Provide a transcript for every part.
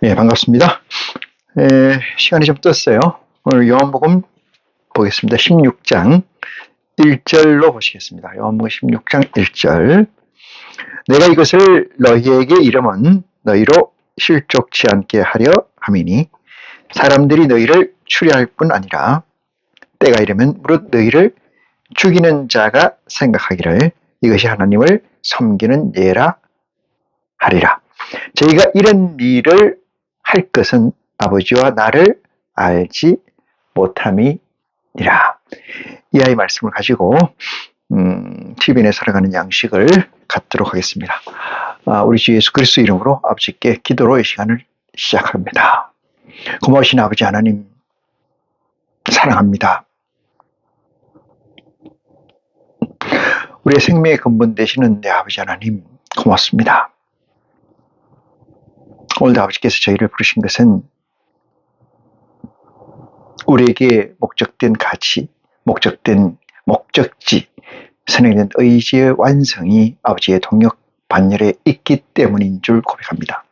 예, 반갑습니다. 시간이 좀 떴어요. 오늘 요한복음 보겠습니다. 16장 1절로 보시겠습니다. 요한복음 16장 1절. 내가 이것을 너희에게 이름은 너희로 실족치 않게 하려 함이니 사람들이 너희를 추리할 뿐 아니라 때가 이르면 무릇 너희를 죽이는 자가 생각하기를 이것이 하나님을 섬기는 예라 하리라. 저희가 이런 일을 할 것은 아버지와 나를 알지 못함이니라. 이 아이 말씀을 가지고 TVN에 살아가는 양식을 갖도록 하겠습니다. 우리 주 예수 그리스도 이름으로 아버지께 기도로 이 시간을 시작합니다. 고마우신 아버지 하나님 사랑합니다. 우리의 생명의 근본 되시는 내 아버지 하나님 고맙습니다. 오늘도 아버지께서 저희를 부르신 것은 우리에게 목적된 가치, 목적된 목적지, 선행된 의지의 완성이 아버지의 동력 반열에 있기 때문인 줄 고백합니다.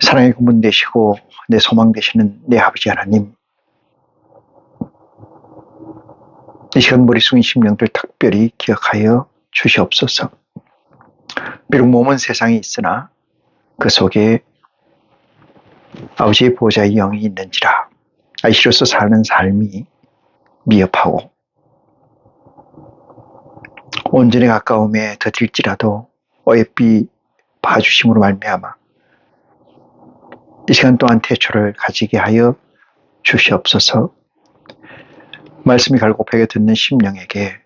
사랑의 근본 되시고 내 소망 되시는 내 아버지 하나님, 이 시간 머리 숙인 심령들 특별히 기억하여 주시옵소서. 비록 몸은 세상에 있으나 그 속에 아버지의 보좌의 영이 있는지라 아이시로서 사는 삶이 미흡하고 온전히 가까움에 더딜지라도 어여삐 봐주심으로 말미암아 이 시간 또한 태초를 가지게 하여 주시옵소서. 말씀이 갈고하게 듣는 심령에게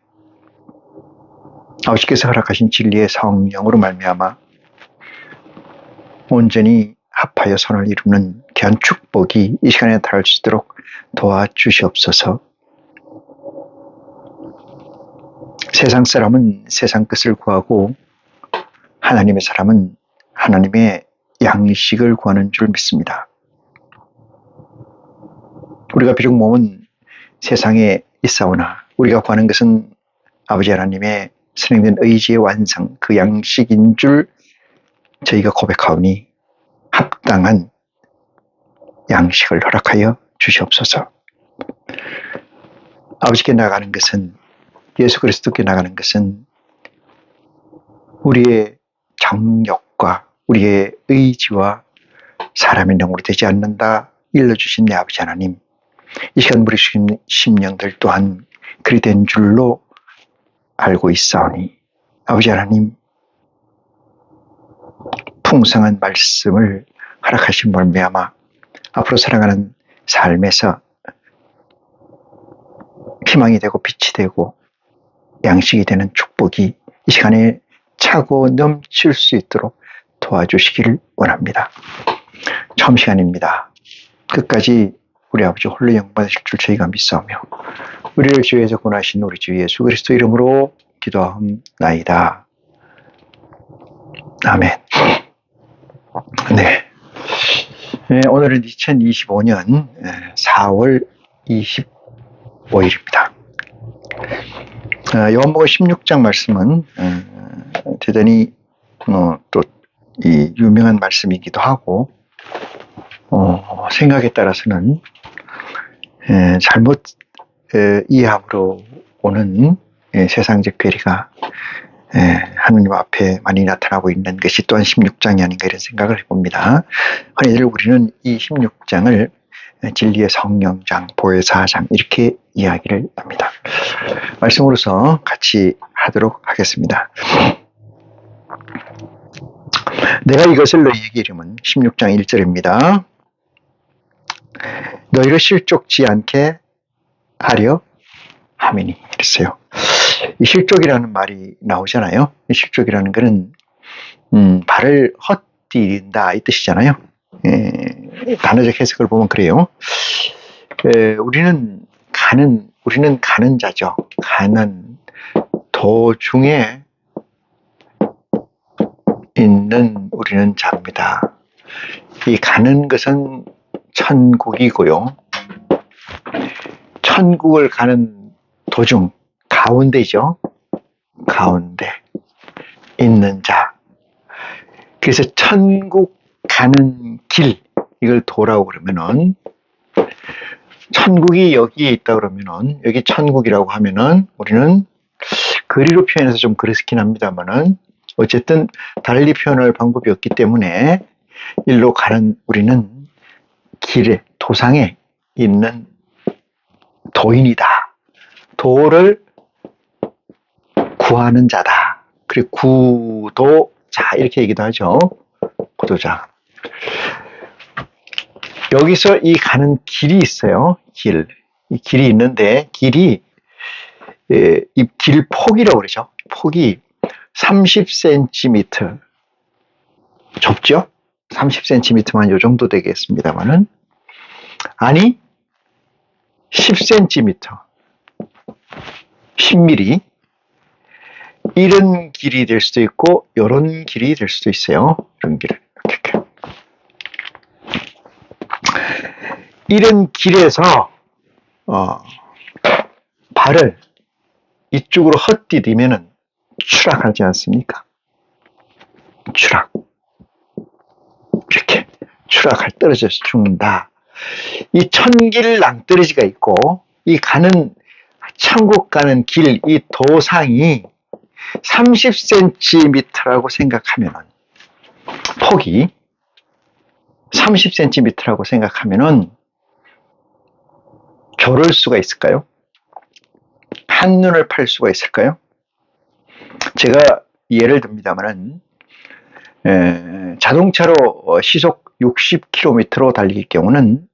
아버지께서 허락하신 진리의 성령으로 말미암아 온전히 합하여 선을 이루는 귀한 축복이 이 시간에 닿을 수 있도록 도와주시옵소서. 세상 사람은 세상 것을 구하고 하나님의 사람은 하나님의 양식을 구하는 줄 믿습니다. 우리가 비록 몸은 세상에 있사오나 우리가 구하는 것은 아버지 하나님의 선행된 의지의 완성, 그 양식인 줄 저희가 고백하오니 합당한 양식을 허락하여 주시옵소서. 아버지께 나가는 것은, 예수 그리스도께 나가는 것은 우리의 정욕과 우리의 의지와 사람의 능으로 되지 않는다 일러주신 내 아버지 하나님, 이 시간 우리 심령들 또한 그리 된 줄로 알고 있사오니 아버지 하나님, 풍성한 말씀을 허락하신 말미암아 앞으로 살아가는 삶에서 희망이 되고 빛이 되고 양식이 되는 축복이 이 시간에 차고 넘칠 수 있도록 도와주시기를 원합니다. 처음 시간입니다. 끝까지 우리 아버지 홀로 영받으실 줄 저희가 믿사오며 우리를 주에서 구원하신 우리 주 예수 그리스도 이름으로 기도하옵나이다. 아멘. 네. 오늘은 2025년 4월 25일입니다. 요한복음 16장 말씀은 대단히 또 이 유명한 말씀이기도 하고 생각에 따라서는 잘못 이해함으로 오는 세상적 괴리가 하느님 앞에 많이 나타나고 있는 것이 또한 16장이 아닌가 이런 생각을 해봅니다. 흔히들 우리는 이 16장을 진리의 성령장, 보혜사장 이렇게 이야기를 합니다. 말씀으로서 같이 하도록 하겠습니다. 내가 이것을 너희에게 이름은 16장 1절입니다. 너희를 실족지 않게 하려 함이니 이랬어요. 이 실족이라는 말이 나오잖아요. 이 실족이라는 것은 발을 헛디딘다 이 뜻이잖아요. 단어적 해석을 보면 그래요. 우리는 가는 자죠. 가는 도중에 있는 우리는 자입니다. 이 가는 것은 천국이고요. 천국을 가는 도중 가운데죠. 가운데 있는 자. 그래서 천국 가는 길, 이걸 도라고 그러면은, 천국이 여기에 있다 그러면은, 여기 천국이라고 하면은, 우리는 거리로 표현해서 좀 그렇긴 합니다만은, 어쨌든 달리 표현할 방법이 없기 때문에, 일로 가는 우리는 길에, 도상에 있는 도인이다. 도를 구하는 자다. 그리고 구도자, 이렇게 얘기도 하죠. 구도자. 여기서 이 가는 길이 있어요. 길. 이 길이 있는데, 이 길 폭이라고 그러죠. 폭이 30cm. 좁죠? 30cm만 요 정도 되겠습니다만은, 아니, 10cm, 10mm, 이런 길이 될 수도 있고, 이런 길이 될 수도 있어요. 이런 길. 이렇게. 이런 길에서, 발을 이쪽으로 헛디디면은 추락하지 않습니까? 추락. 이렇게. 추락할, 떨어져서 죽는다. 이 천길 낭떠러지가 있고, 이 가는, 천국 가는 길, 이 도상이 30cm라고 생각하면은, 폭이 30cm라고 생각하면은, 겨룰 수가 있을까요? 한눈을 팔 수가 있을까요? 제가 예를 듭니다만은, 자동차로 시속 60km로 달릴 경우는,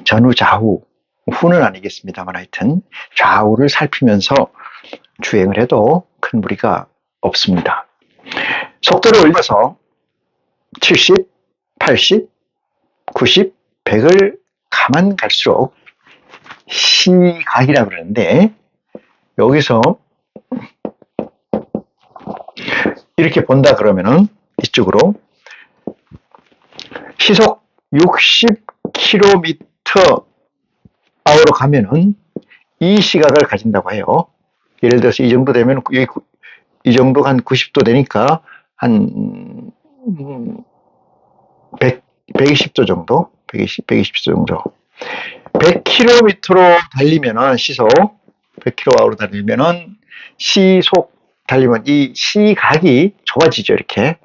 전후 좌우, 후는 아니겠습니다만 하여튼 좌우를 살피면서 주행을 해도 큰 무리가 없습니다. 속도를 올려서 70, 80, 90, 100을 가만 갈수록 시각이라고 그러는데, 여기서 이렇게 본다 그러면은 이쪽으로 시속 60km 아워로 가면은 이 시각을 가진다고 해요. 예를 들어서 이 정도 되면, 이 정도가 한 90도 되니까 한 120도 정도, 120도 정도. 100km로 달리면은, 시속 100km로 달리면은, 시속 달리면 이 시각이 좁아지죠. 이렇게.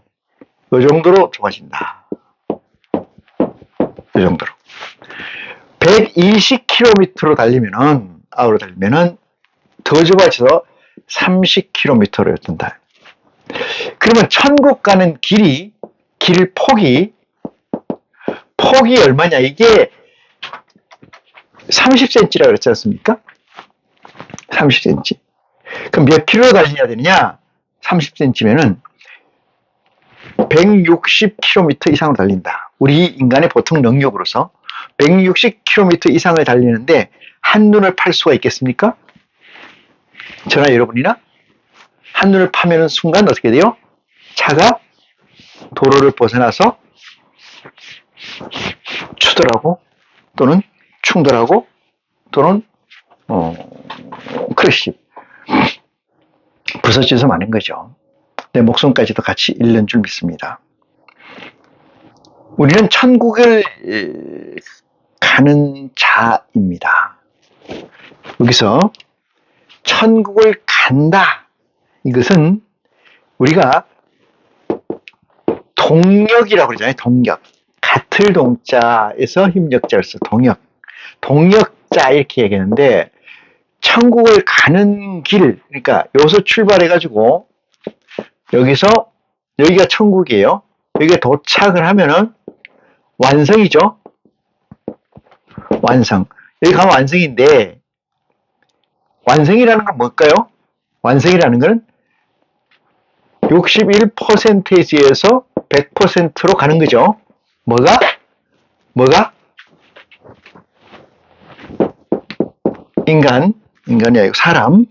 이 정도로 좁아진다. 이 정도로. 120km로 달리면은, 아우로 달리면은 더 좁아져서 30km로 뜬다. 그러면 천국 가는 길 폭이 얼마냐? 이게 30cm라고 그랬지 않습니까? 30cm. 그럼 몇 킬로 달려야 되느냐? 30cm면은 160km 이상으로 달린다. 우리 인간의 보통 능력으로서 160km 이상을 달리는데 한눈을 팔 수가 있겠습니까? 저나 여러분이나 한눈을 파면은 순간 어떻게 돼요? 차가 도로를 벗어나서 추돌하고, 또는 충돌하고, 또는 크래시, 부서져서 마는 거죠. 내 목숨까지도 같이 잃는 줄 믿습니다. 우리는 천국을 가는 자입니다. 여기서 천국을 간다. 이것은 우리가 동력이라고 그러잖아요. 동력. 같을 동자에서 힘력자로서 동력자 이렇게 얘기하는데, 천국을 가는 길, 그러니까 여기서 출발해가지고 여기서, 여기가 천국이에요. 여기에 도착을 하면은 완성이죠. 완성. 여기 가면 완성인데, 완성이라는 건 뭘까요? 완성이라는 건 61%에서 100%로 가는 거죠. 뭐가? 인간이 아니고 사람.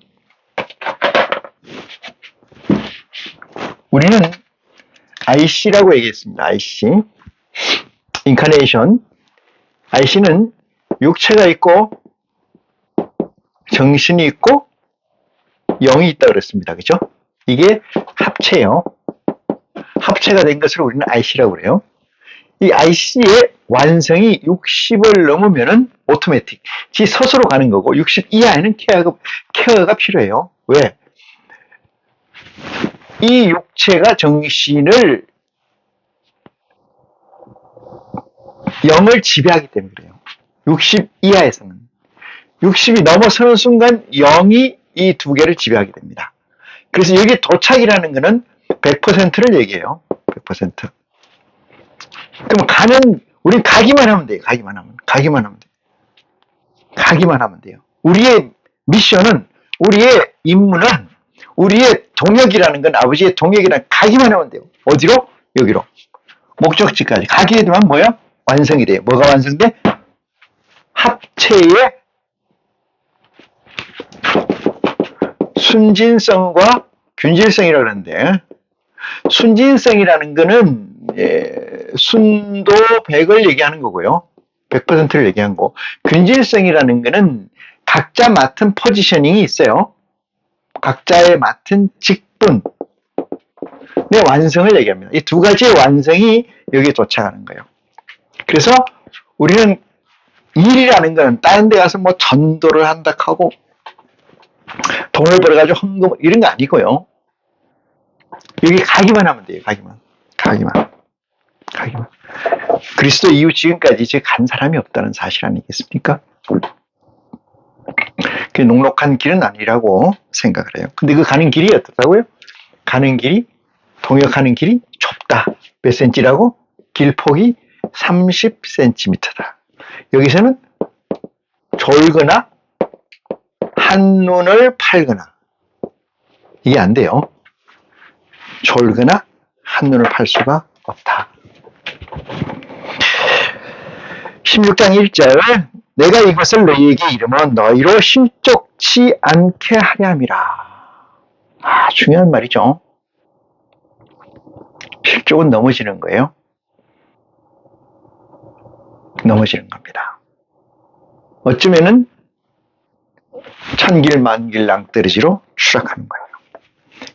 우리는 IC라고 얘기했습니다. IC. 인카네이션. IC는 육체가 있고, 정신이 있고, 영이 있다 그랬습니다. 그죠? 이게 합체예요. 합체가 된 것을 우리는 IC라고 그래요. 이 IC의 완성이 60을 넘으면은 오토매틱, 지 스스로 가는 거고 60 이하에는 케어가 필요해요. 왜? 이 육체가 정신을 0을 지배하기 때문에 그래요. 60 이하에서는. 60이 넘어서는 순간 0이 이 두 개를 지배하게 됩니다. 그래서 여기 도착이라는 거는 100%를 얘기해요. 100%. 그럼 우린 가기만 하면 돼요. 가기만 하면 돼요. 우리의 미션은, 우리의 임무는, 우리의 동역이라는 건, 아버지의 동역이라는 가기만 하면 돼요. 어디로? 여기로. 목적지까지. 가게 되면 뭐야? 완성이 돼요. 뭐가 완성돼? 합체의 순진성과 균질성이라고 하는데, 순진성이라는 거는 순도 100을 얘기하는 거고요. 100%를 얘기한 거. 균질성이라는 거는 각자 맡은 포지셔닝이 있어요. 각자의 맡은 직분의 완성을 얘기합니다. 이 두 가지의 완성이 여기에 도착하는 거예요. 그래서 우리는 일이라는 거는 다른 데 가서 뭐 전도를 한다 하고 돈을 벌어가지고 헌금 이런 거 아니고요. 여기 가기만 하면 돼요. 가기만. 그리스도 이후 지금까지 간 사람이 없다는 사실 아니겠습니까? 그 녹록한 길은 아니라고 생각을 해요. 근데 그 가는 길이 어떻다고요? 동역하는 길이 좁다. 몇 센치라고? 길폭이 30cm다. 여기서는 졸거나 한눈을 팔거나 이게 안 돼요. 졸거나 한눈을 팔 수가 없다. 16장 1절 내가 이것을 너희에게 이르면 너희로 실족치 않게 하려 함이라. 중요한 말이죠. 실족은 넘어지는 거예요. 넘어지는 겁니다. 어쩌면은 천길 만길 낭떠러지로 추락하는 거예요.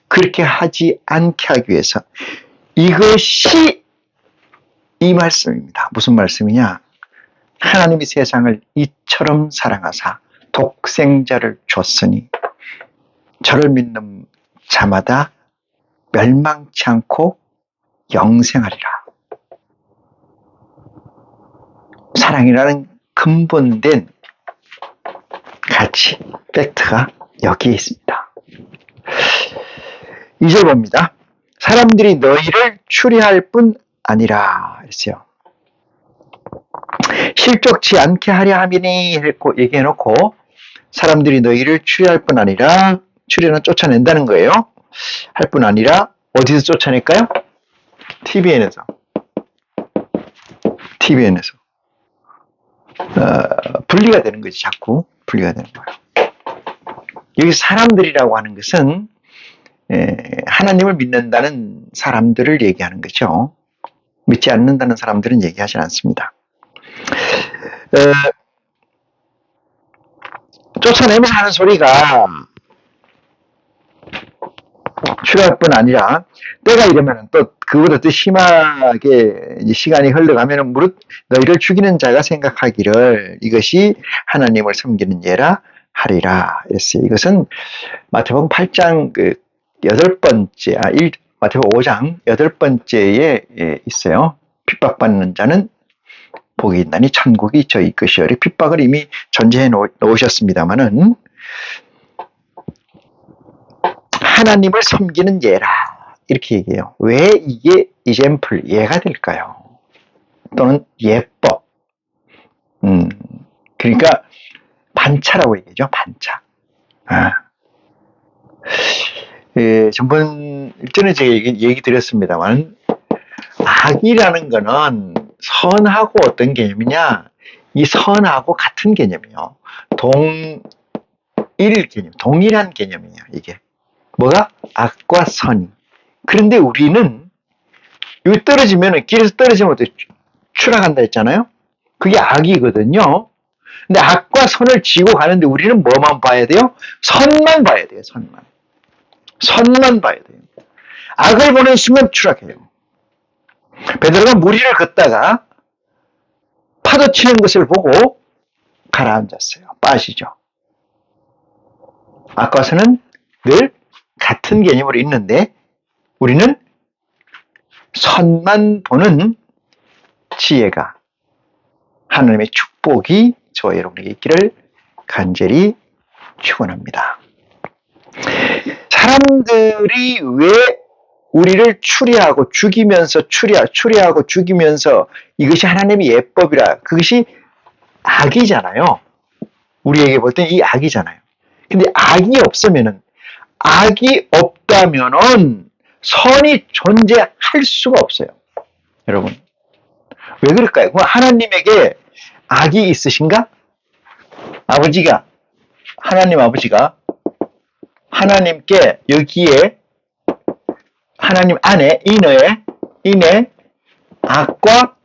그렇게 하지 않게 하기 위해서 이것이 이 말씀입니다. 무슨 말씀이냐? 하나님이 세상을 이처럼 사랑하사 독생자를 줬으니 저를 믿는 자마다 멸망치 않고 영생하리라. 사랑이라는 근본된 가치, 팩트가 여기에 있습니다. 2절 봅니다. 사람들이 너희를 추리할 뿐 아니라 했어요. 실족치 않게 하려 함이니 얘기해놓고 사람들이 너희를 추리할 뿐 아니라, 추리는 쫓아낸다는 거예요. 할 뿐 아니라 어디서 쫓아낼까요? TVN에서. 분리가 되는 거지. 자꾸 분리가 되는 거예요. 여기 사람들이라고 하는 것은 하나님을 믿는다는 사람들을 얘기하는 거죠. 믿지 않는다는 사람들은 얘기하지 않습니다. 쫓아내면서 하는 소리가 추리할 뿐 아니라 때가 이르면 또 그보다 더 심하게 시간이 흘러가면 무릇 너희를 죽이는 자가 생각하기를 이것이 하나님을 섬기는 예라 하리라 이랬어요. 이것은 마태복음 8장 마태복음 5장 8번째에 있어요. 핍박받는 자는 복이 있나니 천국이 저희 것이오리. 핍박을 이미 전제해 놓으셨습니다마는 하나님을 섬기는 예라 이렇게 얘기해요. 왜 이게 이젠플 예가 될까요? 또는 예법. 그러니까 반차라고 얘기하죠. 반차. 전번 일전에 제가 얘기 드렸습니다만 악이라는 거는 선하고 어떤 개념이냐? 이 선하고 같은 개념이에요. 동일한 개념이에요. 이게 뭐가? 악과 선이. 그런데 우리는 여기 떨어지면 길에서 떨어지면 추락한다 했잖아요. 그게 악이거든요. 근데 악과 선을 지고 가는데 우리는 뭐만 봐야 돼요? 선만 봐야 돼요. 선만 봐야 돼요. 악을 보는 순간 추락해요. 베드로가 무리를 걷다가 파도 치는 것을 보고 가라앉았어요. 빠지죠. 아까서는 늘 같은 개념으로 있는데 우리는 선만 보는 지혜가, 하나님의 축복이 저와 여러분에게 있기를 간절히 축원합니다. 사람들이 왜 우리를 추리하고 죽이면서 추리하고 죽이면서 이것이 하나님의 예법이라, 그것이 악이잖아요. 우리에게 볼 땐 이 악이잖아요. 근데 악이 없다면은 선이 존재할 수가 없어요. 여러분, 왜 그럴까요? 하나님에게 악이 있으신가? 하나님 아버지가 하나님께 여기에 하나님 안에 인에 악과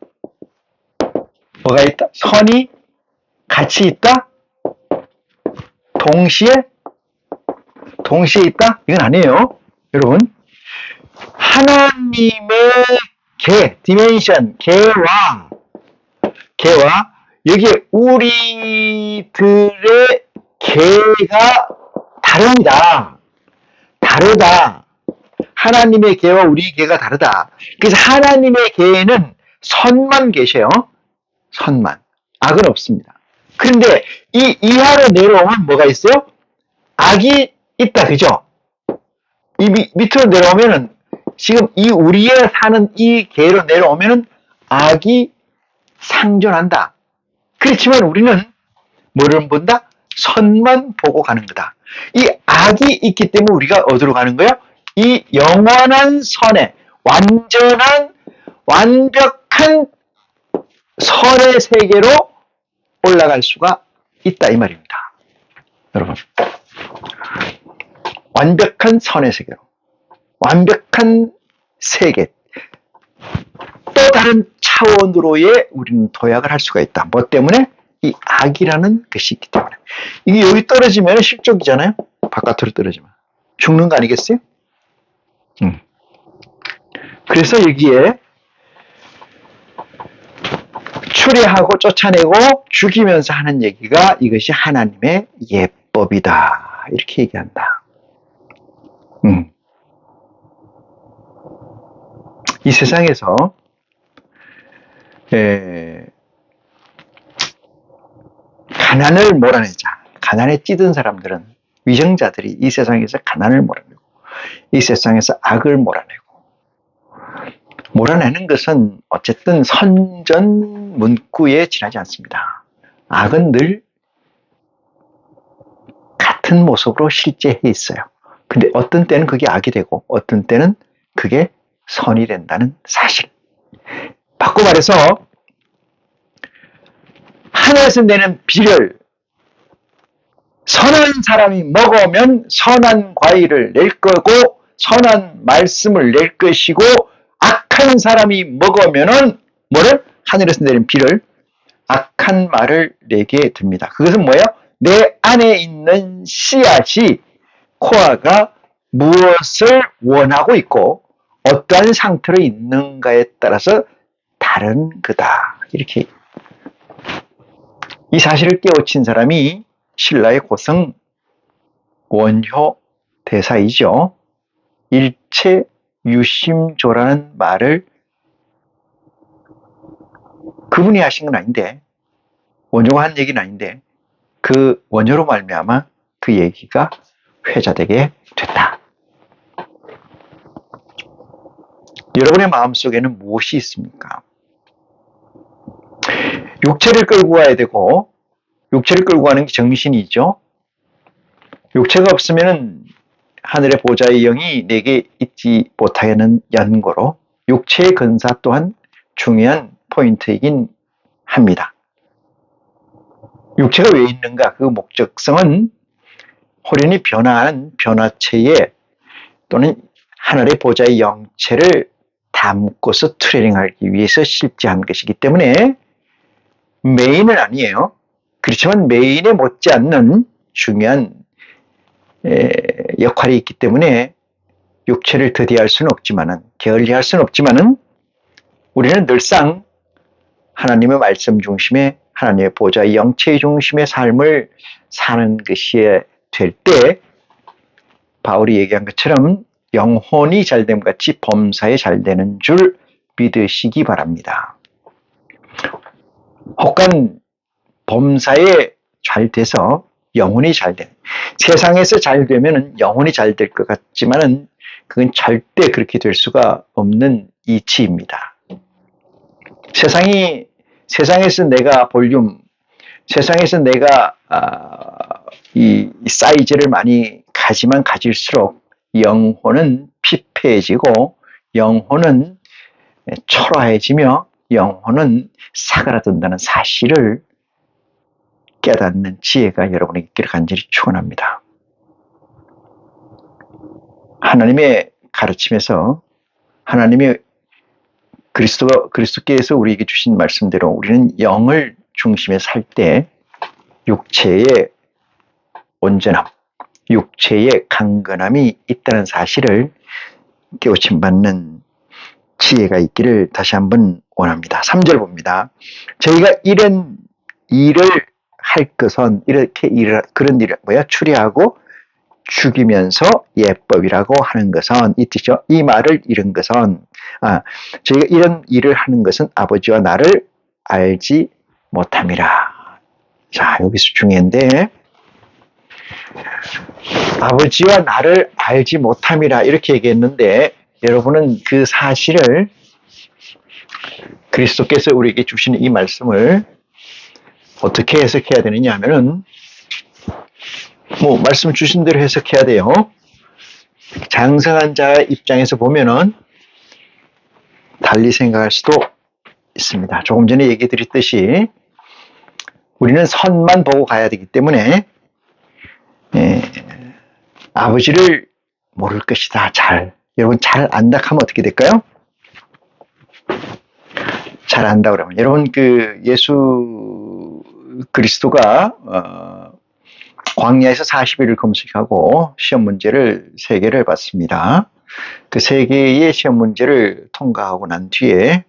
뭐가 있다? 선이 같이 있다? 동시에 있다? 이건 아니에요. 여러분, 하나님의 디멘션, 개와 여기에 우리들의 개가 다르다. 하나님의 개와 우리 개가 다르다. 그래서 하나님의 개에는 선만 계셔요. 선만. 악은 없습니다. 그런데 이 이하로 내려오면 뭐가 있어요? 악이 있다. 그죠? 이 밑으로 내려오면은 지금 이 우리에 사는 이 개로 내려오면은 악이 상존한다. 그렇지만 우리는 뭐를 본다? 선만 보고 가는 거다. 이 악이 있기 때문에 우리가 어디로 가는 거예요? 이 영원한 선에, 완벽한 선의 세계로 올라갈 수가 있다 이 말입니다. 여러분, 완벽한 선의 세계로, 완벽한 세계, 또 다른 차원으로의 우리는 도약을 할 수가 있다. 뭐 때문에? 이 악이라는 것이 있기 때문에. 이게 여기 떨어지면 실족이잖아요. 바깥으로 떨어지면 죽는 거 아니겠어요? 그래서 여기에 추리하고 쫓아내고 죽이면서 하는 얘기가 이것이 하나님의 예법이다. 이렇게 얘기한다. 이 세상에서 가난을 몰아내자. 가난에 찌든 사람들은, 위정자들이 이 세상에서 가난을 몰아내고 이 세상에서 악을 몰아내는 것은 어쨌든 선전 문구에 지나지 않습니다. 악은 늘 같은 모습으로 실제해 있어요. 근데 어떤 때는 그게 악이 되고 어떤 때는 그게 선이 된다는 사실. 바꿔 말해서 하늘에서 내는 비를 선한 사람이 먹으면 선한 과일을 낼 거고 선한 말씀을 낼 것이고, 악한 사람이 먹으면은 뭐를? 하늘에서 내린 비를, 악한 말을 내게 됩니다. 그것은 뭐예요? 내 안에 있는 씨앗이, 코아가 무엇을 원하고 있고 어떠한 상태로 있는가에 따라서 다른 거다. 이렇게. 이 사실을 깨우친 사람이 신라의 고성 원효 대사이죠. 일체 유심조라는 말을 그분이 하신 건 아닌데, 원효가 한 얘기는 아닌데 그 원효로 말미암아 그 얘기가 회자되게 됐다. 여러분의 마음속에는 무엇이 있습니까? 육체를 끌고 가야 되고, 육체를 끌고 가는 게 정신이죠. 육체가 없으면 하늘의 보좌의 영이 내게 있지 못하는 연고로 육체의 근사 또한 중요한 포인트이긴 합니다. 육체가 왜 있는가? 그 목적성은 호련히 변화하는 변화체에 또는 하늘의 보좌의 영체를 담고서 트레이닝하기 위해서 실제한 것이기 때문에 메인은 아니에요. 그렇지만 메인에 못지않는 중요한 역할이 있기 때문에 육체를 더디할 수는 없지만은, 게을리할 수는 없지만은, 우리는 늘상 하나님의 말씀 중심의, 하나님의 보좌 영체 중심의 삶을 사는 것이 될 때, 바울이 얘기한 것처럼 영혼이 잘됨 같이 범사에 잘되는 줄 믿으시기 바랍니다. 혹간 범사에 잘 돼서 영혼이 잘 되는, 세상에서 잘 되면 영혼이 잘 될 것 같지만은 그건 절대 그렇게 될 수가 없는 이치입니다. 세상에서 내가 세상에서 내가 이 사이즈를 많이 가지만 가질수록 영혼은 피폐해지고, 영혼은 초라해지며, 영혼은 사그라든다는 사실을 깨닫는 지혜가 여러분에게 있기를 간절히 축원합니다. 하나님의 가르침에서, 하나님의 그리스도께서 우리에게 주신 말씀대로 우리는 영을 중심에 살 때 육체의 온전함, 육체의 강건함이 있다는 사실을 깨우침 받는 지혜가 있기를 다시 한번 원합니다. 3절 봅니다. 저희가 이런 일을 할 것은, 이렇게 그런 일을 추리하고 죽이면서 예법이라고 하는 것은, 이 뜻이죠. 이 말을 잃은 것은, 저희가 이런 일을 하는 것은 아버지와 나를 알지 못함이라. 자, 여기서 중요한데, 아버지와 나를 알지 못함이라 이렇게 얘기했는데, 여러분은 그 사실을, 그리스도께서 우리에게 주시는 이 말씀을 어떻게 해석해야 되느냐 하면은, 말씀 주신 대로 해석해야 돼요. 장성한 자의 입장에서 보면은 달리 생각할 수도 있습니다. 조금 전에 얘기 드렸듯이 우리는 선만 보고 가야 되기 때문에 아버지를 모를 것이다. 여러분 잘 안다 하면 어떻게 될까요? 잘 안다 그러면, 여러분 예수 그리스도가 광야에서 40일을 금식하고 시험 문제를 3개를 받습니다. 그 3개의 시험 문제를 통과하고 난 뒤에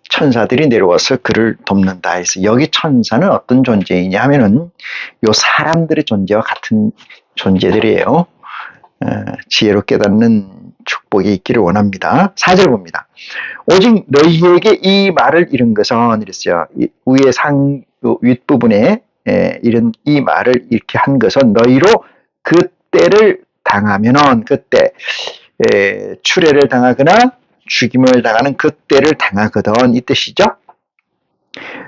천사들이 내려와서 그를 돕는다 해서, 여기 천사는 어떤 존재이냐 하면은 요 사람들의 존재와 같은 존재들이에요. 지혜로 깨닫는 축복이 있기를 원합니다. 4절 봅니다. 오직 너희에게 이 말을 이룬 것은, 이랬어요. 위에 윗부분에 이런 이 말을 이렇게 한 것은, 너희로 그때를 당하면은, 그때 추례를 당하거나 죽임을 당하는 그때를 당하거든, 이 뜻이죠.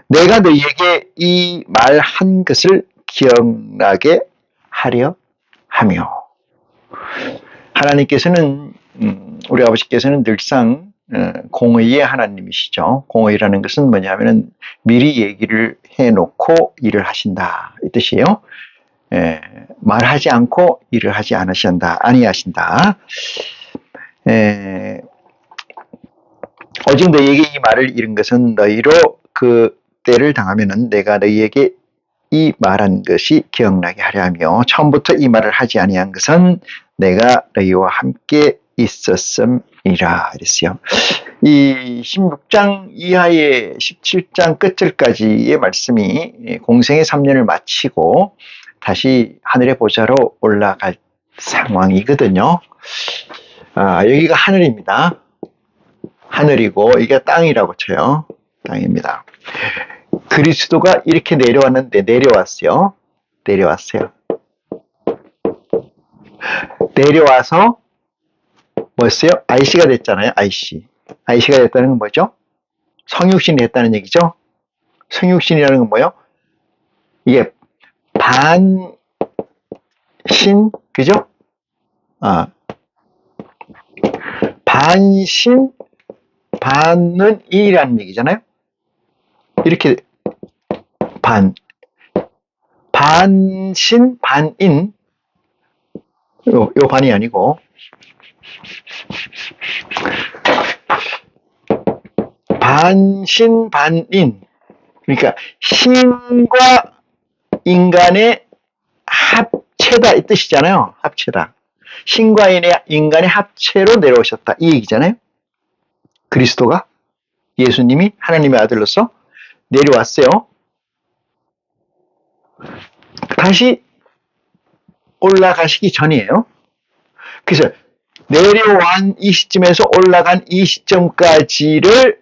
내가 너희에게 이 말 한 것을 기억나게 하려 하며. 하나님께서는, 우리 아버지께서는 늘상 공의의 하나님이시죠. 공의라는 것은 뭐냐면은 미리 얘기를 해놓고 일을 하신다, 이 뜻이에요. 말하지 않고 일을 하지 아니하신다. 오직 너희에게 이 말을 이룬 것은, 너희로 그 때를 당하면은 내가 너희에게 이 말한 것이 기억나게 하려 하며, 처음부터 이 말을 하지 아니한 것은 내가 너희와 함께 있었음이라 그랬어요. 이 16장 이하의 17장 끝절까지의 말씀이 공생의 3년을 마치고 다시 하늘의 보좌로 올라갈 상황이거든요. 여기가 하늘입니다. 하늘이고 이게 땅이라고 쳐요. 땅입니다. 그리스도가 이렇게 내려왔는데, 내려왔어요. 내려와서 뭐였어요? IC가 됐잖아요. IC가 됐다는 건 뭐죠? 성육신이 됐다는 얘기죠. 성육신이라는 건 뭐예요? 이게 반신, 그죠? 반신, 반은 이라는 얘기잖아요. 이렇게 반신, 반인, 요 반이 아니고, 반신, 반인. 그러니까 신과 인간의 합체다, 이 뜻이잖아요. 합체다. 신과 인간의 합체로 내려오셨다. 이 얘기잖아요. 그리스도가, 예수님이 하나님의 아들로서 내려왔어요. 다시 올라가시기 전이에요. 그래서 내려온 이 시점에서 올라간 이 시점까지를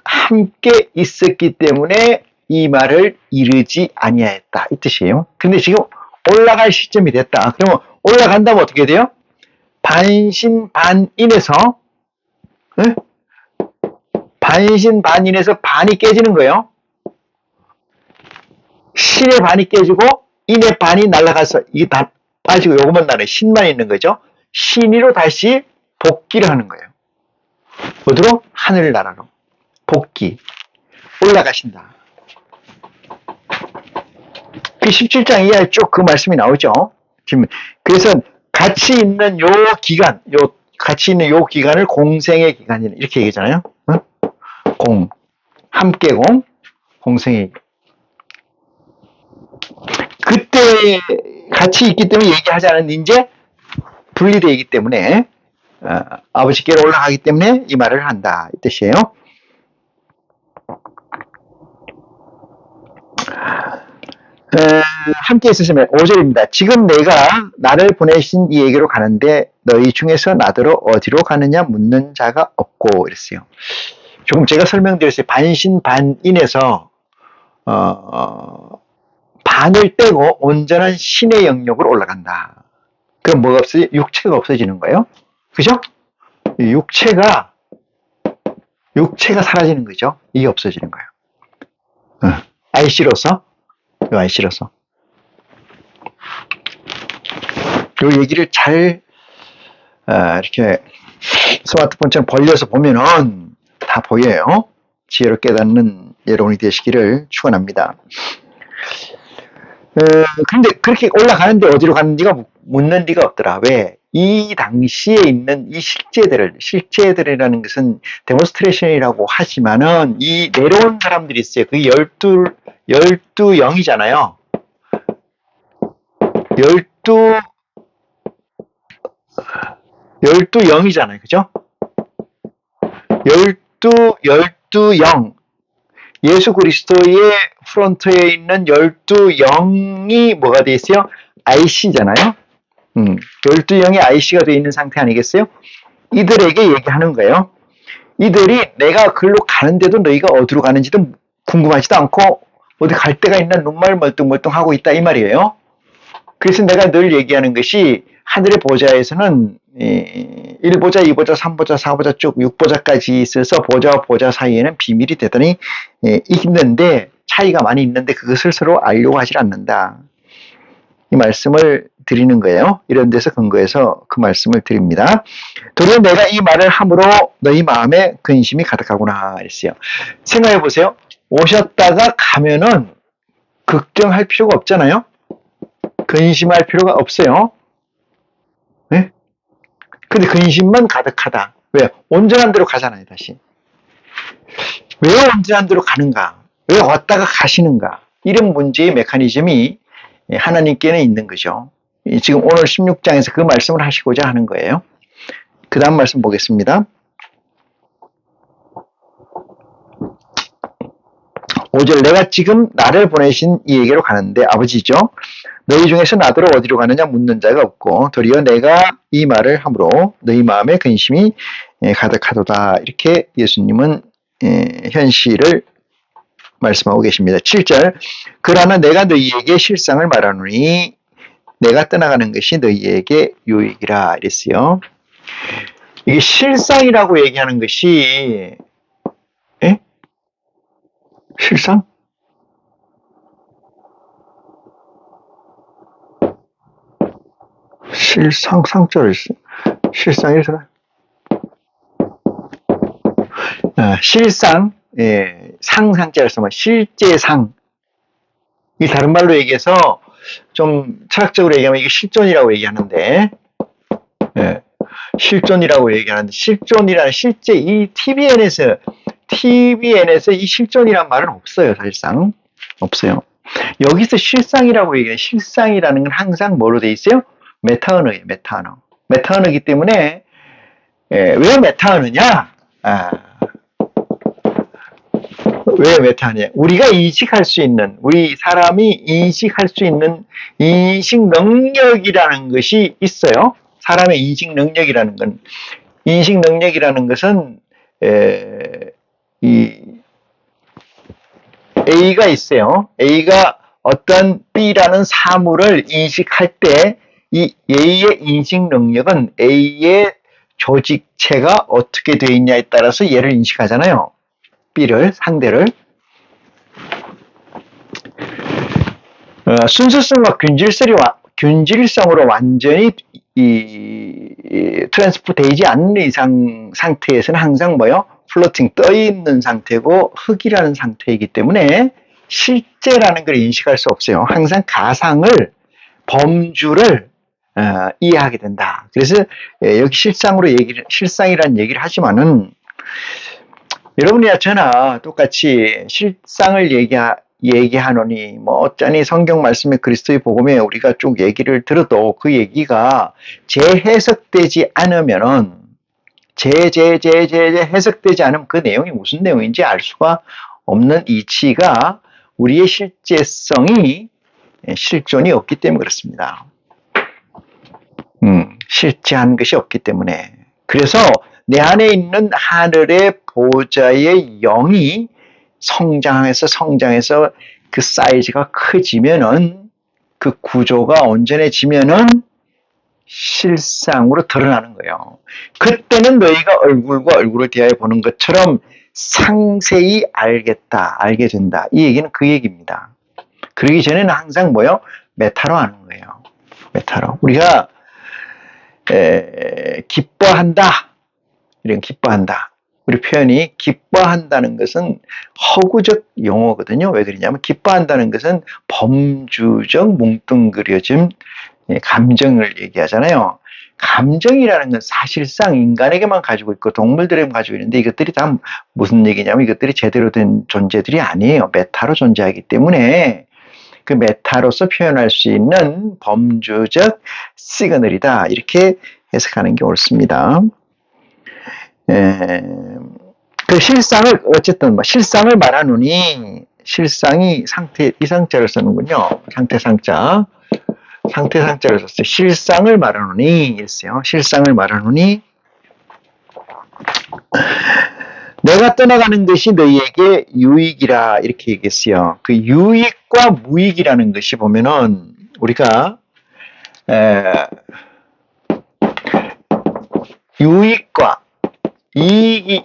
함께 있었기 때문에 이 말을 이르지 아니하였다. 이 뜻이에요. 근데 지금 올라갈 시점이 됐다. 그러면 올라간다면 어떻게 돼요? 반신반인에서 네? 반신반인에서 반이 깨지는 거예요. 신의 반이 깨지고 인의 반이 날아가서 이게 다 빠지고 요것만 나는 신만 있는 거죠. 신이로 다시 복귀를 하는 거예요. 어디로? 하늘나라로. 복귀. 올라가신다. 그 17장 이하에 쭉 그 말씀이 나오죠. 지금 그래서 같이 있는 요 기간, 같이 있는 요 기간을 공생의 기간이라 이렇게 얘기하잖아요. 공, 함께 공생의. 그때 같이 있기 때문에 얘기하지 않았는데 이제 분리되어 있기 때문에 아버지께로 올라가기 때문에 이 말을 한다. 이 뜻이에요. 함께 있으시면 5절입니다. 지금 내가 나를 보내신 이에게로 가는데 너희 중에서 나더러 어디로 가느냐 묻는 자가 없고 이랬어요. 조금 제가 설명드렸어요. 반신반인에서 반을 떼고 온전한 신의 영역으로 올라간다. 그럼 뭐가 없어지? 육체가 없어지는 거예요. 그죠? 육체가 사라지는 거죠. 이게 없어지는 거예요. IC로서 이 얘기를 잘 이렇게 스마트폰처럼 벌려서 보면은 다 보여요. 지혜로 깨닫는 여러분이 되시기를 축원합니다. 근데 그렇게 올라가는데 어디로 가는지가 묻는 데가 없더라. 왜? 이 당시에 있는 이 실제들이라는 것은 데몬스트레이션이라고 하지만은 이 내려온 사람들이 있어요. 그게 12영이잖아요. 12영이잖아요. 그죠? 12영. 예수 그리스도의 프론트에 있는 12영이 뭐가 되어 있어요? IC잖아요. 12영이 IC가 되어 있는 상태 아니겠어요? 이들에게 얘기하는 거예요. 이들이 내가 글로 가는데도 너희가 어디로 가는지도 궁금하지도 않고 어디 갈 데가 있나 눈말 멀뚱멀뚱하고 있다 이 말이에요. 그래서 내가 늘 얘기하는 것이 하늘의 보좌에서는 1보좌, 2보좌, 3보좌, 4보좌 쭉 6보좌까지 있어서 보좌와 보좌 사이에는 비밀이 대단히 있는데 차이가 많이 있는데 그것을 서로 알려고 하질 않는다. 이 말씀을 드리는 거예요. 이런 데서 근거해서 그 말씀을 드립니다. 도리어 내가 이 말을 함으로 너희 마음에 근심이 가득하구나 했어요. 생각해 보세요. 오셨다가 가면은 걱정할 필요가 없잖아요. 근심할 필요가 없어요. 네? 근데 근심만 가득하다. 왜? 온전한 데로 가잖아요, 다시. 왜 온전한 데로 가는가? 왜 왔다가 가시는가? 이런 문제의 메커니즘이 하나님께는 있는 거죠. 지금 오늘 16장에서 그 말씀을 하시고자 하는 거예요. 그 다음 말씀 보겠습니다. 5절 내가 지금 나를 보내신 이에게로 가는데 아버지죠. 너희 중에서 나더러 어디로 가느냐 묻는 자가 없고 도리어 내가 이 말을 함으로 너희 마음에 근심이 가득하도다. 이렇게 예수님은 현실을 말씀하고 계십니다. 7절 그러나 내가 너희에게 실상을 말하노니 내가 떠나가는 것이 너희에게 유익이라 이랬어요. 이게 실상이라고 얘기하는 것이 실상? 상절을 실상이라서 실상 상자를 쓰면 실제상. 이 다른 말로 얘기해서 좀 철학적으로 얘기하면 이게 실존이라고 얘기하는데 실존이라고 얘기하는데 실존이라는 실제 이 TVN에서 이 실존이란 말은 없어요. 사실상 없어요. 여기서 실상이라고 얘기해요. 실상이라는 건 항상 뭐로 돼 있어요? 메타언어예요. 메타언어. 메타 언어이기 때문에 왜 메타 언어냐? 왜 메타냐? 우리가 인식할 수 있는, 우리 사람이 인식할 수 있는 인식 능력이라는 것이 있어요. 사람의 인식 능력이라는 것은 이 A가 있어요. A가 어떤 B라는 사물을 인식할 때 이 A의 인식 능력은 A의 조직체가 어떻게 되어 있냐에 따라서 얘를 인식하잖아요. B를, 상대를. 순수성과 균질성으로 완전히 트랜스포 되지 않는 이상 상태에서는 항상 뭐요? 플로팅, 떠있는 상태고 흙이라는 상태이기 때문에 실제라는 걸 인식할 수 없어요. 항상 가상을, 범주를 이해하게 된다. 그래서 여기 실상이라는 얘기를 하지만은 여러분이나 저나 똑같이 실상을 얘기하노니 뭐 어쩌니 성경 말씀의 그리스도의 복음에 우리가 쭉 얘기를 들어도 그 얘기가 재해석되지 않으면은 해석되지 않으면 그 내용이 무슨 내용인지 알 수가 없는 이치가 우리의 실제성이 실존이 없기 때문에 그렇습니다. 실제한 것이 없기 때문에. 그래서 내 안에 있는 하늘의 보좌의 영이 성장해서 그 사이즈가 커지면은 그 구조가 온전해지면은 실상으로 드러나는 거예요. 그때는 너희가 얼굴과 얼굴을 대하여 보는 것처럼 상세히 알게 된다. 이 얘기는 그 얘기입니다. 그러기 전에는 항상 뭐요? 메타로 하는 거예요. 메타로. 우리가 기뻐한다. 이런 기뻐한다. 우리 표현이 기뻐한다는 것은 허구적 용어거든요. 왜 그러냐면 기뻐한다는 것은 범주적 뭉뚱그려진 감정을 얘기하잖아요. 감정이라는 건 사실상 인간에게만 가지고 있고 동물들에게만 가지고 있는데 이것들이 다 무슨 얘기냐면 이것들이 제대로 된 존재들이 아니에요. 메타로 존재하기 때문에 그 메타로서 표현할 수 있는 범주적 시그널이다. 이렇게 해석하는 게 옳습니다. 그 실상을 어쨌든 실상을 말하노니 실상이 이상자를 쓰는군요. 상태상자를 썼어요. 실상을 말하노니 이랬어요. 실상을 말하노니 내가 떠나가는 것이 너희에게 유익이라 이렇게 얘기했어요. 그 유익과 무익이라는 것이 보면은 우리가 유익과 이익이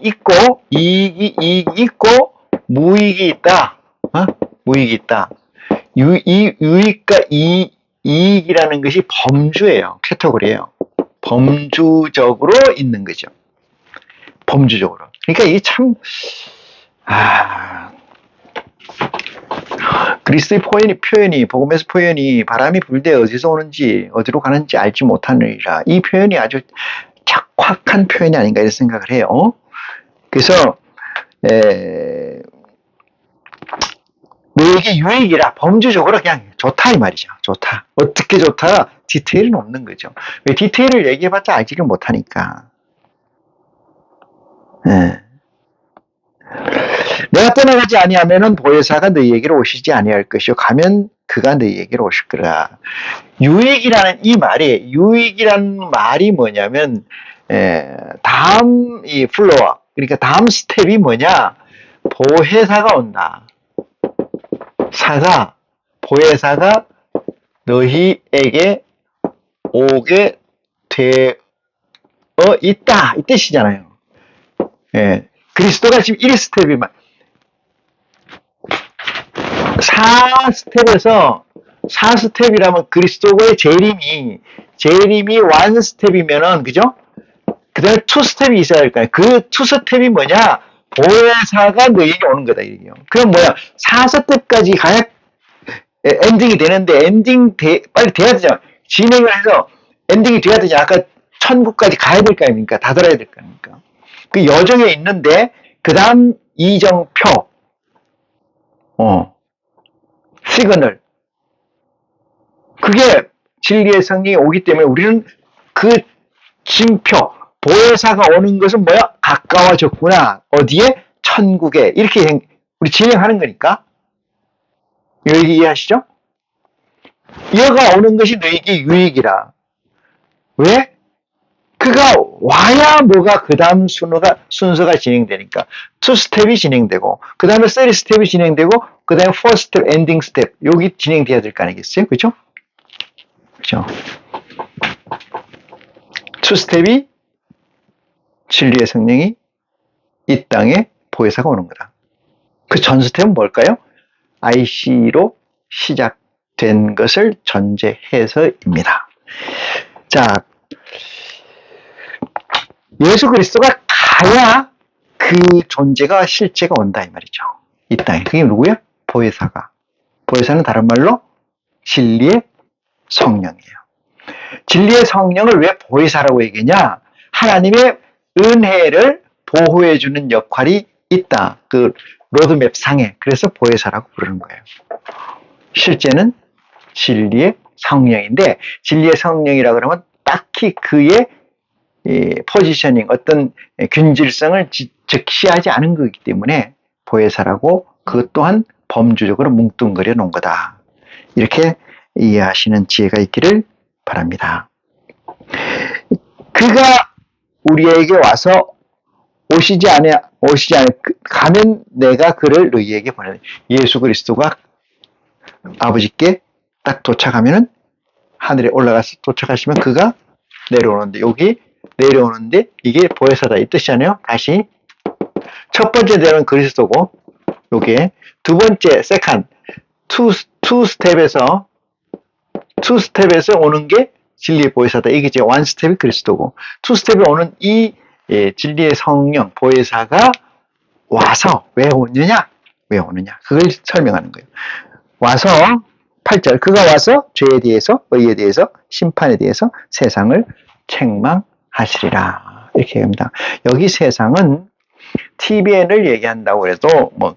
있고 무익이 있다. 무익이 있다. 유익과 이익이라는 것이 범주예요. 카테고리예요. 범주적으로 있는 거죠. 범주적으로. 그러니까 이게 참 그리스도의 표현이 복음에서 표현이 바람이 불 때 어디서 오는지 어디로 가는지 알지 못하느니라. 이 표현이 아주 착확한 표현이 아닌가 이런 생각을 해요. 그래서 너에게 유익이라 범주적으로 그냥 좋다 이 말이죠. 좋다. 어떻게 좋다? 디테일은 없는 거죠. 왜 디테일을 얘기해봤자 알지를 못하니까. 내가 떠나가지 아니하면은 보혜사가 너희에게로 오시지 아니할 것이요 가면 그가 너희에게로 오실 거라. 유익이라는 말이 뭐냐면 다음 이 플로어 그러니까 다음 스텝이 뭐냐? 보혜사가 온다. 보혜사가 너희에게 오게 되어 있다 이 뜻이잖아요. 그리스도가 지금 1스텝이만 4스텝이라면 그리스도의 재림이 1스텝이면은 그죠? 그 다음에 2스텝이 있어야 할 거예요. 그 2스텝이 뭐냐? 보혜사가 너에게 오는 거다 이게요. 그럼 뭐야? 4스텝까지 가야 엔딩이 되는데 빨리 돼야 되잖아. 진행을 해서 엔딩이 돼야 되잖아. 아까 천국까지 가야 될 거 아닙니까? 다들어야 될 거 아닙니까? 그 여정에 있는데 그 다음 이정표 시그널 그게 진리의 성령이 오기 때문에 우리는 그 징표, 보혜사가 오는 것은 뭐야? 가까워졌구나. 어디에? 천국에. 이렇게 우리 진행하는 거니까. 여기 이해하시죠? 여가 오는 것이 너에게 유익이라. 왜? 그가 와야 뭐가 그 다음 순서가 진행되니까. 2스텝이 진행되고, 그 다음에 3스텝이 진행되고, 그 다음에 4스텝, 엔딩 스텝. 여기 진행돼야 될 거 아니겠어요? 그죠? 그죠? 2스텝이 진리의 성령이 이 땅에 보혜사가 오는 거다. 그 전 스텝은 뭘까요? IC로 시작된 것을 전제해서입니다. 자, 예수 그리스도가 가야 그 존재가 실제가 온다 이 말이죠. 이 땅에. 그게 누구야? 보혜사가. 보혜사는 다른 말로 진리의 성령이에요. 진리의 성령을 왜 보혜사라고 얘기하냐? 하나님의 은혜를 보호해주는 역할이 있다. 그 로드맵 상에. 그래서 보혜사라고 부르는 거예요. 실제는 진리의 성령인데, 진리의 성령이라 그러면 딱히 그의 포지셔닝, 어떤 균질성을 적시하지 않은 거기 때문에 보혜사라고 그것 또한 범주적으로 뭉뚱그려 놓은 거다. 이렇게 이해하시는 지혜가 있기를 바랍니다. 그가 우리에게 와서 가면 내가 그를 너희에게 보내. 예수 그리스도가 아버지께 딱 도착하면은 하늘에 올라가서 도착하시면 그가 내려오는데, 여기 내려오는데 이게 보혜사다 이 뜻이잖아요. 다시 첫 번째 되는 그리스도고, 요게 두 번째 투 스텝에서 오는 게 진리의 보혜사다. 이게 이제 원 스텝이 그리스도고, 투 스텝에 오는 이 진리의 성령 보혜사가 와서 왜 오느냐? 그걸 설명하는 거예요. 와서 8절, 그가 와서 죄에 대해서, 의에 대해서, 심판에 대해서 세상을 책망하시리라. 이렇게 합니다. 여기 세상은 TVN을 얘기한다고 해도 뭐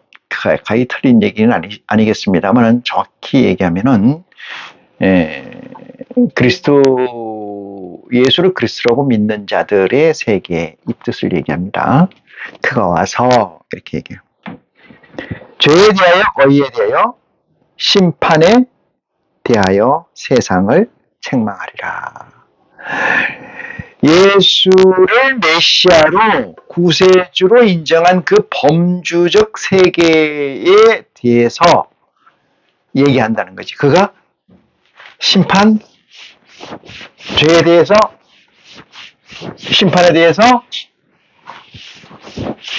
거의 틀린 얘기는 아니겠습니다만, 정확히 얘기하면은 예수를 그리스도라고 믿는 자들의 세계, 이 뜻을 얘기합니다. 그가 와서 이렇게 얘기해요. 죄에 대하여, 의에 대하여, 심판에 대하여 세상을 책망하리라. 예수를 메시아로 구세주로 인정한 그 범주적 세계에 대해서 얘기한다는 거지. 그가 심판, 죄에 대해서, 심판에 대해서,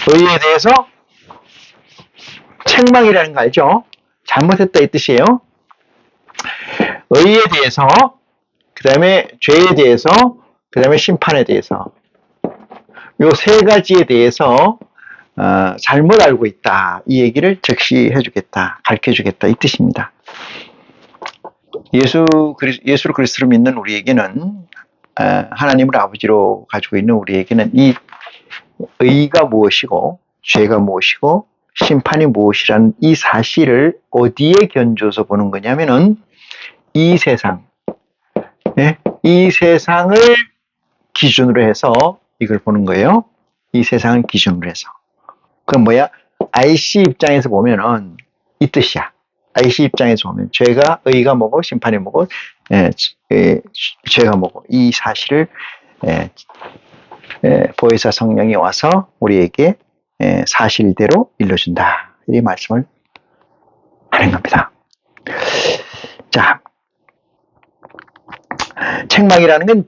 의에 대해서 책망이라는 거 알죠? 잘못했다 이 뜻이에요. 의에 대해서, 그 다음에 죄에 대해서, 그 다음에 심판에 대해서, 요 세 가지에 대해서 잘못 알고 있다, 이 얘기를 적시해 주겠다, 가르쳐 주겠다 이 뜻입니다. 예수를 그리스도로 믿는 우리에게는, 하나님을 아버지로 가지고 있는 우리에게는 이 의가 무엇이고 죄가 무엇이고 심판이 무엇이라는 이 사실을 어디에 견줘서 보는 거냐면은 이 세상, 이 세상을 기준으로 해서 이걸 보는 거예요. 이 세상을 기준으로 해서. 그럼 뭐야? IC 입장에서 보면은 이 뜻이야. IC 입장에서 보면 죄가, 의가 뭐고 심판이 뭐고, 죄가 뭐고, 이 사실을 보혜사 성령이 와서 우리에게 사실대로 일러준다, 이 말씀을 하는 겁니다. 자, 책망이라는 건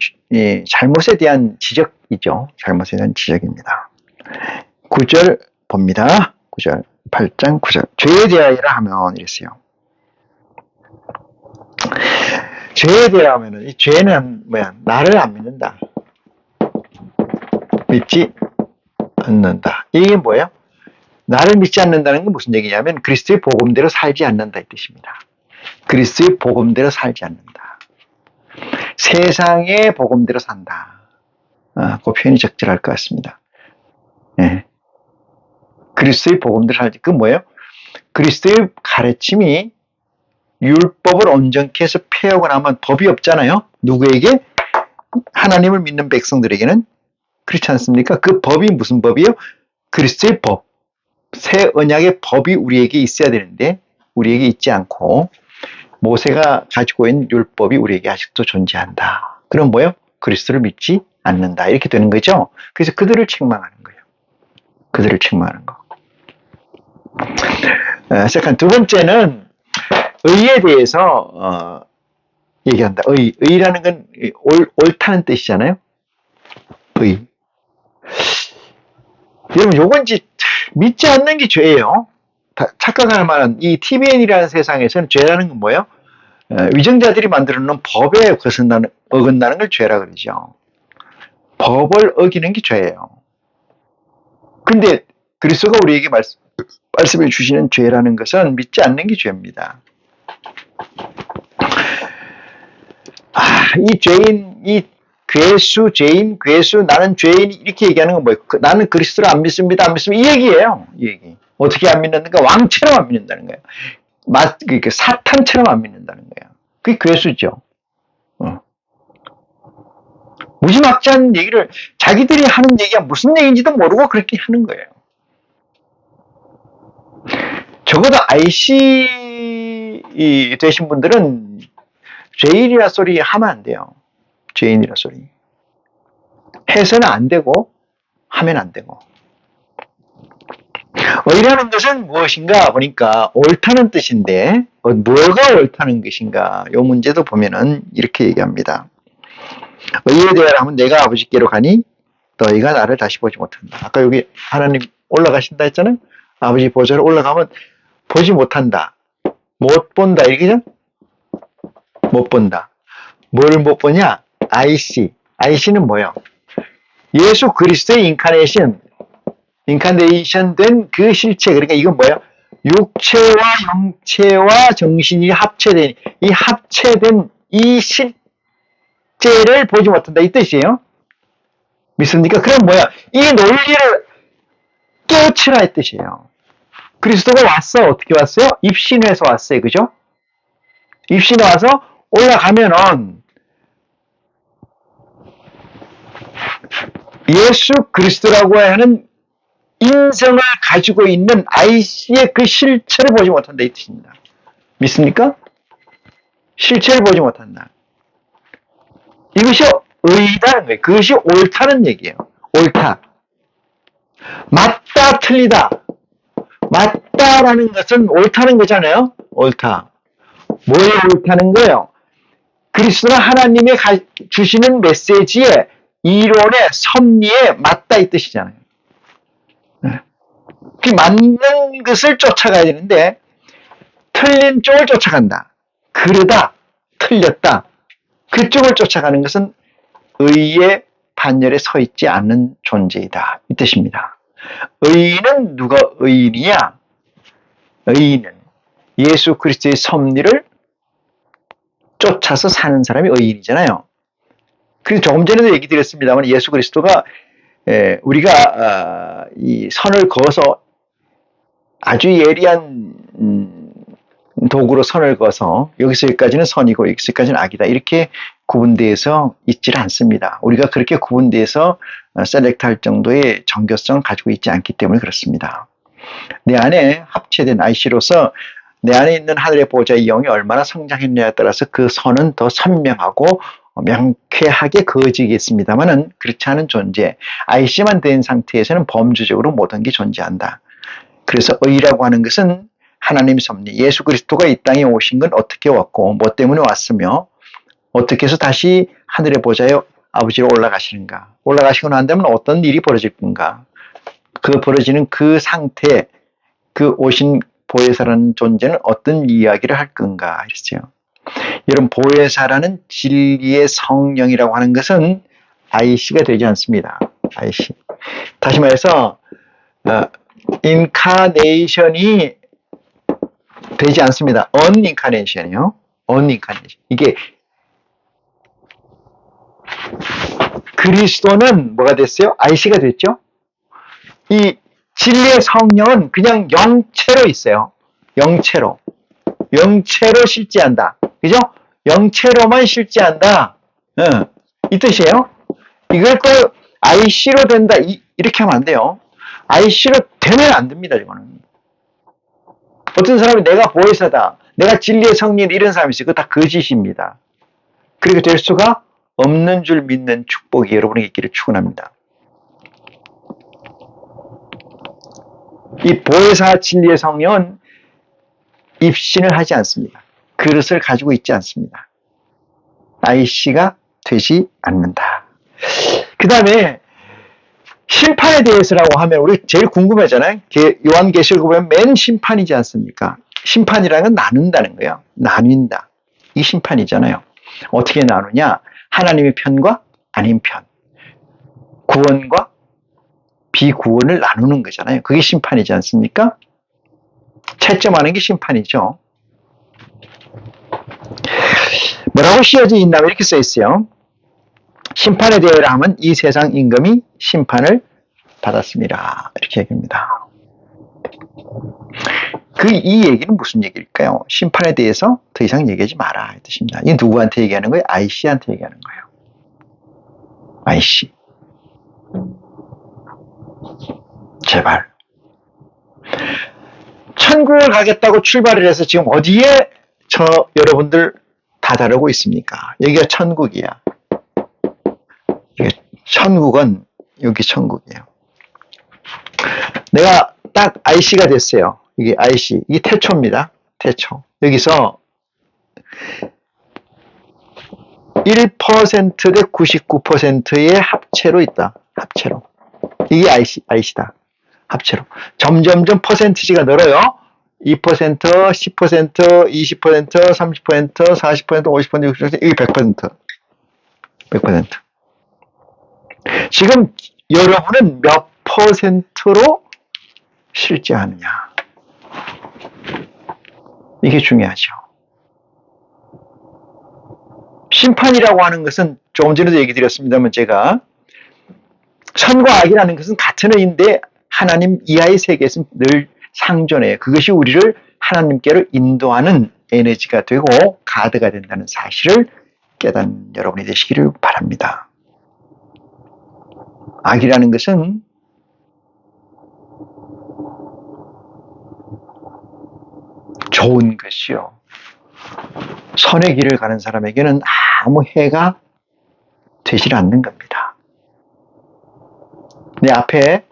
잘못에 대한 지적이죠. 잘못에 대한 지적입니다. 9절 봅니다. 9절, 8장 9절. 죄에 대하여라 하면 이랬어요. 죄에 대하면은, 이 죄는 뭐야? 나를 안 믿는다. 믿지 않는다. 이게 뭐예요? 나를 믿지 않는다는 건 무슨 얘기냐면 그리스도의 복음대로 살지 않는다 이 뜻입니다. 그리스도의 복음대로 살지 않는다. 세상의 복음대로 산다. 그 표현이 적절할 것 같습니다. 그리스도의 복음대로 살지. 그 뭐예요? 그리스도의 가르침이 율법을 온전케 해서 폐역을 하면 법이 없잖아요. 누구에게? 하나님을 믿는 백성들에게는 그렇지 않습니까? 그 법이 무슨 법이요? 그리스도의 법. 새 언약의 법이 우리에게 있어야 되는데 우리에게 있지 않고 모세가 가지고 있는 율법이 우리에게 아직도 존재한다. 그럼 뭐요? 그리스도를 믿지 않는다. 이렇게 되는 거죠. 그래서 그들을 책망하는 거예요. 그들을 책망하는 거. 두 번째는 의에 대해서 얘기한다. 의라는 건 옳다는 뜻이잖아요. 의. 여러분, 요건 믿지 않는 게 죄예요. 착각할 만한 이 TVN이라는 세상에서는 죄라는 건 뭐예요? 위정자들이 만들어 놓은 법에 어긋나는 걸 죄라 그러죠. 법을 어기는 게 죄예요. 근데 그리스도가 우리에게 말씀해 주시는 죄라는 것은 믿지 않는 게 죄입니다. 이 죄인, 이 죄인, 나는 죄인, 이렇게 얘기하는 건 뭐예요? 나는 그리스도를 안 믿습니다, 안 믿습니다. 이 얘기예요. 이 얘기. 어떻게 안 믿는가? 왕처럼 안 믿는다는 거예요. 사탄처럼 안 믿는다는 거예요. 그게 괴수죠. 무지막지한 얘기를 자기들이 하는 얘기가 무슨 얘기인지도 모르고 그렇게 하는 거예요. 적어도 IC 되신 분들은 죄인이라 소리 하면 안 돼요. 죄인이라 소리. 해서는 안 되고 하면 안 되고. 의라는 것은 무엇인가 보니까 옳다는 뜻인데 뭐가 옳다는 것인가? 이 문제도 보면은 이렇게 얘기합니다. 의에 대하여는 내가 아버지께로 가니 너희가 나를 다시 보지 못한다. 아까 여기 하나님 올라가신다 했잖아요. 아버지 보좌로 올라가면 보지 못한다. 못 본다. 이렇게죠? 못 본다. 뭘 못 보냐? IC는 뭐예요? 예수 그리스도의 인카네이션 된 그 실체. 그러니까 이건 뭐예요? 육체와 영체와 정신이 합체된 이 실제를 보지 못한다. 이 뜻이에요. 믿습니까? 그럼 뭐야? 이 논리를 깨우치라 이 뜻이에요. 그리스도가 왔어. 어떻게 왔어요? 입신해서 왔어요. 그죠? 입신해 와서 올라가면은 예수 그리스도라고 하는 인성을 가지고 있는 IC의 그 실체를 보지 못한다 이 뜻입니다. 믿습니까? 실체를 보지 못한다. 이것이 의다는 거예요. 그것이 옳다는 얘기예요. 옳다. 맞다, 틀리다. 맞다라는 것은 옳다는 거잖아요. 옳다. 뭐에 옳다는 거예요? 그리스도가 하나님이 주시는 메시지에 이론의 섭리에 맞다 이 뜻이잖아요. 그 맞는 것을 쫓아가야 되는데 틀린 쪽을 쫓아간다. 그러다, 틀렸다. 그쪽을 쫓아가는 것은 의의 반열에 서 있지 않는 존재이다. 이 뜻입니다. 의인은 누가 의인이냐? 의인은 예수 그리스도의 섭리를 쫓아서 사는 사람이 의인이잖아요. 그래서 조금 전에도 얘기 드렸습니다만 예수 그리스도가 우리가 이 선을 그어서 아주 예리한 도구로 선을 그어서 여기서 여기까지는 선이고 여기서 여기까지는 악이다 이렇게 구분되어서 있지를 않습니다. 우리가 그렇게 구분되어서 셀렉트할 정도의 정교성을 가지고 있지 않기 때문에 그렇습니다. 내 안에 합체된 IC로서 내 안에 있는 하늘의 보호자의 영이 얼마나 성장했냐에 따라서 그 선은 더 선명하고 명쾌하게 그어지겠습니다만은 그렇지 않은 존재, IC만 된 상태에서는 범주적으로 모든 게 존재한다. 그래서 의라고 하는 것은 하나님 섭리, 예수 그리스도가 이 땅에 오신 건 어떻게 왔고 뭐 때문에 왔으며 어떻게 해서 다시 하늘의 보좌에 아버지로 올라가시는가, 올라가시고 난 다음에 어떤 일이 벌어질 건가, 그 벌어지는 그 상태, 그 오신 보혜사라는 존재는 어떤 이야기를 할 건가 이랬어요. 여러분, 보혜사라는 진리의 성령이라고 하는 것은 IC가 되지 않습니다. IC. 다시 말해서 인카네이션이 되지 않습니다. 언인카네이션이요. 언인카네이션. 이게 그리스도는 뭐가 됐어요? IC가 됐죠? 이 진리의 성령은 그냥 영체로 있어요. 영체로 실제한다. 그죠? 영체로만 실제한다. 이 이 뜻이에요. 이걸 또 IC로 된다. 이렇게 하면 안 돼요. IC로 되면 안 됩니다. 이거는. 어떤 사람이 내가 보혜사다, 내가 진리의 성린 이런 사람이 있어요. 그거 다 거짓입니다. 그렇게 될 수가 없는 줄 믿는 축복이 여러분에게 있기를 축원합니다. 이 보혜사 진리의 성령은 입신을 하지 않습니다. 그릇을 가지고 있지 않습니다. IC가 되지 않는다. 그 다음에 심판에 대해서라고 하면 우리 제일 궁금하잖아요. 요한계시록 보면 맨 심판이지 않습니까? 심판이라는 건 나눈다는 거예요. 나뉜다. 이 심판이잖아요. 어떻게 나누냐? 하나님의 편과 아닌 편, 구원과 비구원을 나누는 거잖아요. 그게 심판이지 않습니까? 채점하는 게 심판이죠. 뭐라고 씌어져 있나면 이렇게 써 있어요. 심판에 대하여 하면 이 세상 임금이 심판을 받았습니다. 이렇게 얘기합니다. 이 얘기는 무슨 얘기일까요? 심판에 대해서 더 이상 얘기하지 마라 이 뜻입니다. 이 누구한테 얘기하는 거예요? IC한테 얘기하는 거예요. IC. 제발. 천국을 가겠다고 출발을 해서 지금 어디에 여러분들 다다르고 있습니까? 여기가 천국이야. 천국은 여기 천국이에요. 내가 딱 IC가 됐어요. 이게 IC, 이게 태초입니다. 태초. 여기서 1% 대 99%의 합체로 있다. 합체로. 이게 IC다. 합체로. 점점점 퍼센티지가 늘어요. 2%, 10%, 20%, 30%, 40%, 50%, 60%, 이게 100%. 100%. 지금 여러분은 몇 퍼센트로 실제하느냐. 이게 중요하죠. 심판이라고 하는 것은 조금 전에도 얘기 드렸습니다만 제가 선과 악이라는 것은 같은 의인데 하나님 이하의 세계에서는 늘 상존해요. 그것이 우리를 하나님께로 인도하는 에너지가 되고 가드가 된다는 사실을 깨닫는 여러분이 되시기를 바랍니다. 악이라는 것은 좋은 것이요. 선의 길을 가는 사람에게는 아무 해가 되질 않는 겁니다. 내 앞에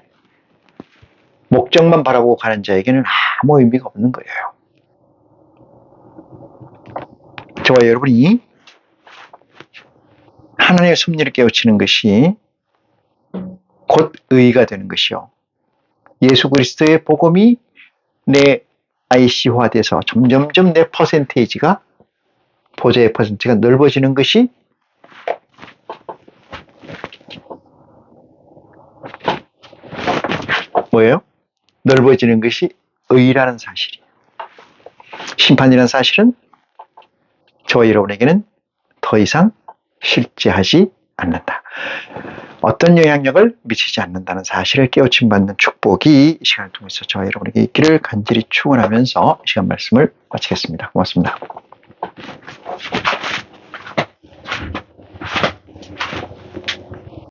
목적만 바라보고 가는 자에게는 아무 의미가 없는 거예요. 저와 여러분이 하나님의 섭리를 깨우치는 것이 곧 의가 되는 것이요. 예수 그리스도의 복음이 내 IC화돼서 점점점 내 퍼센테이지가 보좌의 퍼센트가 넓어지는 것이 뭐예요? 넓어지는 것이 의라는 사실이에요. 심판이라는 사실은 저와 여러분에게는 더 이상 실제하지 않는다. 어떤 영향력을 미치지 않는다는 사실을 깨우침 받는 축복이 이 시간을 통해서 저와 여러분에게 있기를 간절히 축원하면서 시간 말씀을 마치겠습니다. 고맙습니다.